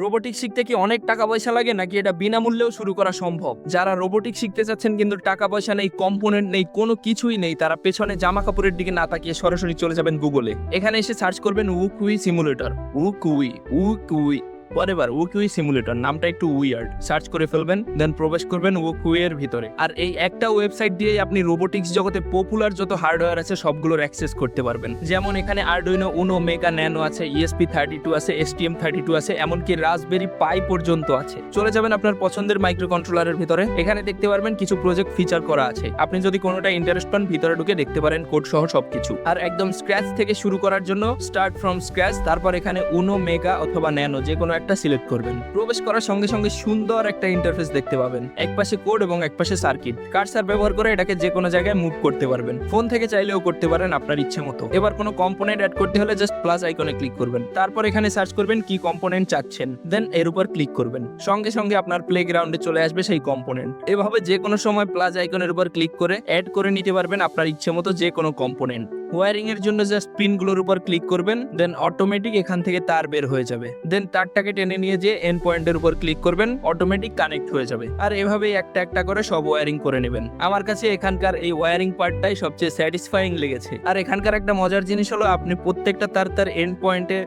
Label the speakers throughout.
Speaker 1: Robotics শিখতে কি অনেক টাকা পয়সা লাগে নাকি এটা বিনামূল্যেও শুরু করা সম্ভব? যারা রোবোটিক্স শিখতে চাচ্ছেন কিন্তু টাকা পয়সা নেই, কম্পোনেন্ট নেই, কোনো কিছুই নেই, তারা পেছনে জামা কাপড়ের দিকে না তাকিয়ে সরাসরি চলে যাবেন গুগলে। এখানে এসে সার্চ করবেন উকুই সিমুলেটর। উকুই পরেবার উকুই সিমুলেটর নামটা একটু উইয়ার্ড, সার্চ করে ফেলবেন, দেন প্রবেশ করবেন উকুই এর ভিতরে। আর এই একটা ওয়েবসাইট দিয়েই আপনি রোবোটিক্স জগতে পপুলার যত হার্ডওয়্যার আছে সবগুলোর অ্যাক্সেস করতে পারবেন। যেমন এখানে আরডুইনো উনো, মেগা, ন্যানো আছে, ESP32 আছে, STM32 আছে, এমনকি রাসবেরি পাই পর্যন্ত আছে। চলে যাবেন আপনার পছন্দের মাইক্রো কন্ট্রোলারের ভিতরে, এখানে দেখতে পারবেন কিছু প্রজেক্ট ফিচার করা আছে। আপনি যদি কোনোটা ইন্টারেস্ট পান ভিতরে ঢুকে দেখতে পারেন কোড সহ সবকিছু। আর একদম স্ক্র্যাচ থেকে শুরু করার জন্য স্টার্ট ফ্রম স্ক্র্যাচ, তারপর এখানে উনো, মেগা অথবা ন্যানো যে কোনো একটা সিলেক্ট করবেন। প্রবেশ করার সঙ্গে সঙ্গে সুন্দর একটা ইন্টারফেস দেখতে পাবেন, একপাশে কোড এবং একপাশে সার্কিট। কার্সার ব্যবহার করে এটাকে যে কোনো জায়গায় মুভ করতে পারবেন, ফোন থেকে চাইলেও করতে পারেন আপনার ইচ্ছে মতো। এবার কোনো কম্পোনেন্ট অ্যাড করতে হলে জাস্ট প্লাস আইকনে ক্লিক করবেন, তারপর এখানে সার্চ করবেন কি কম্পোনেন্ট চাচ্ছেন, দেন এর উপর ক্লিক করবেন। সঙ্গে সঙ্গে আপনার প্লেগ্রাউন্ডে চলে আসবে সেই কম্পোনেন্ট। এভাবে যে কোনো সময় প্লাস আইকনের উপর ক্লিক করে অ্যাড করে নিতে পারবেন আপনার ইচ্ছে মতো যে কোনো কম্পোনেন্ট। ওয়্যারিং এর জন্য জাস্ট পিনগুলোর উপর ক্লিক করবেন, দেন অটোমেটিক এখান থেকে তার বের হয়ে যাবে। দেন তারটাকে টেনে নিয়ে যে এন্ড পয়েন্টের উপর ক্লিক করবেন, অটোমেটিক কানেক্ট হয়ে যাবে। আর এভাবেই একটা একটা করে সব ওয়্যারিং করে নেবেন। আমার কাছে এখানকার এই ওয়্যারিং পার্টটাই সবচেয়ে স্যাটিসফাইং লেগেছে। আর এখানকার একটা মজার জিনিস হলো আপনি প্রত্যেকটা তার এন্ড পয়েন্টে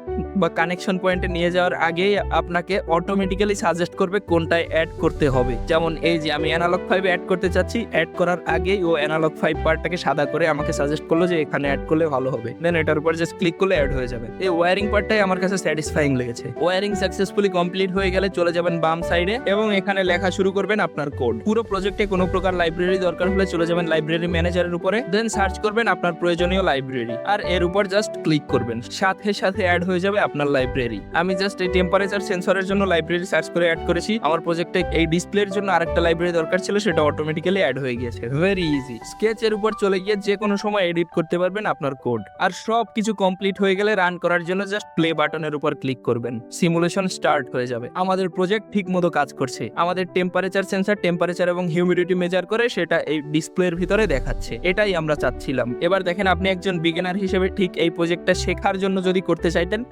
Speaker 1: বা কানেকশন পয়েন্টে নিয়ে যাওয়ার আগেই আপনাকে অটোমেটিক্যালি সাজেস্ট করবে কোনটায় অ্যাড করতে হবে। যেমন এই যে আমি অ্যানালগ 5 অ্যাড করতে চাচ্ছি, অ্যাড করার আগেই ও অ্যানালগ 5 পার্টটাকে সাদা করে আমাকে সাজেস্ট করলো যে এখানে অ্যাড করলে ভালো হবে। দেন এটার উপর জাস্ট ক্লিক করলে অ্যাড হয়ে যাবে। এই ওয়্যারিং পার্টটাই আমার কাছে স্যাটিসফাইং লেগেছে। ওয়্যারিং সাকসেসফুলি কমপ্লিট হয়ে গেলে চলে যাবেন বাম সাইডে এবং এখানে লেখা শুরু করবেন আপনার কোড। পুরো প্রজেক্টে কোনো প্রকার লাইব্রেরি দরকার হলে চলে যাবেন লাইব্রেরি ম্যানেজারের উপরে, দেন সার্চ করবেন আপনার প্রয়োজনীয় লাইব্রেরি আর এর উপর জাস্ট ক্লিক করবেন, সাথে সাথে অ্যাড হয়ে যাবে আপনার লাইব্রেরি। আমি জাস্ট এই টেম্পারেচার সেন্সরের জন্য লাইব্রেরি সার্চ করে অ্যাড করেছি। আমার প্রজেক্টে এই ডিসপ্লের জন্য আরেকটা লাইব্রেরি দরকার ছিল, সেটা অটোমেটিক্যালি অ্যাড হয়ে গিয়েছে। Very easy. স্কেচের উপর চলে গিয়ে যে কোনো সময় এডিট করতে পারবেন আপনার কোড। আর সব কিছু কমপ্লিট হয়ে গেলে রান করার জন্য জাস্ট প্লে বাটনের উপর ক্লিক করবেন, সিমুলেশন স্টার্ট হয়ে যাবে। আমাদের প্রজেক্ট ঠিক মতো কাজ করছে। আমাদের টেম্পারেচার সেন্সর টেম্পারেচার এবং হিউমিডিটি মেজার করে সেটা এই ডিসপ্লের ভিতরে দেখাচ্ছে। এটাই আমরা চাচ্ছিলাম। এবার দেখেন আপনি একজন বিগিনার হিসেবে ঠিক এই প্রজেক্টটা শেখার জন্য যদি করতে চাইতেন,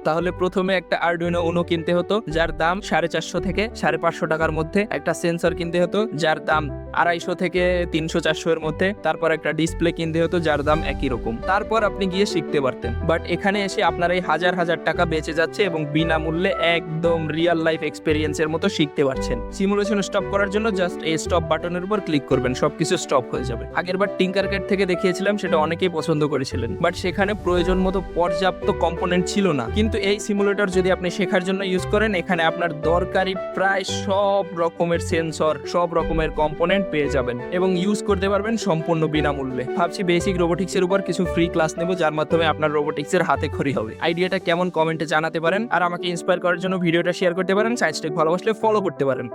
Speaker 1: তাহলে প্রথমে একটা আরডুইনো উনো কিনতে হতো যার দাম 450 থেকে 550 টাকার মধ্যে, একটা সেন্সর কিনতে হতো যার দাম 250 থেকে 300-400 এর মধ্যে, তারপর একটা ডিসপ্লে কিনতে হতো যার দাম একই রকম। তারপর আপনি গিয়ে শিখতে পারতেন। বাট এখানে এসে আপনার এই হাজার হাজার টাকা বেঁচে যাচ্ছে এবং বিনামূল্যে একদম রিয়েল লাইফ এক্সপেরিয়েন্সের মতো শিখতে পারছেন। সিমুলেশন স্টপ করার জন্য জাস্ট এই স্টপ বাটনের উপর ক্লিক করবেন, সবকিছু স্টপ হয়ে যাবে। আগেরবার টিঙ্কারক্যাড থেকে দেখিয়েছিলাম, সেটা অনেকেই পছন্দ করেছিলেন, বাট সেখানে প্রয়োজন মতো পর্যাপ্ত কম্পোনেন্ট ছিল না। কিন্তু এই সিমুলেটর যদি আপনি শেখার জন্য ইউজ করেন, এখানে আপনার দরকারি প্রায় সব রকমের সেন্সর, সব রকমের কম্পোনেন্ট পেয়ে যাবেন এবং ইউজ করতে পারবেন সম্পূর্ণ বিনামূল্যে। ভাবছি বেসিক রোবোটিক্স এর উপর কিছু ফ্রি ক্লাস নেব, যার মাধ্যমে আপনার রোবোটিক্স এর হাতে খড়ি হবে। আইডিয়াটা কেমন কমেন্টে জানাতে পারেন, আর আমাকে ইন্সপায়ার করার জন্য ভিডিওটা শেয়ার করতে পারেন। সায়েন্স টেক ভালোবাসলে ফলো করতে পারেন।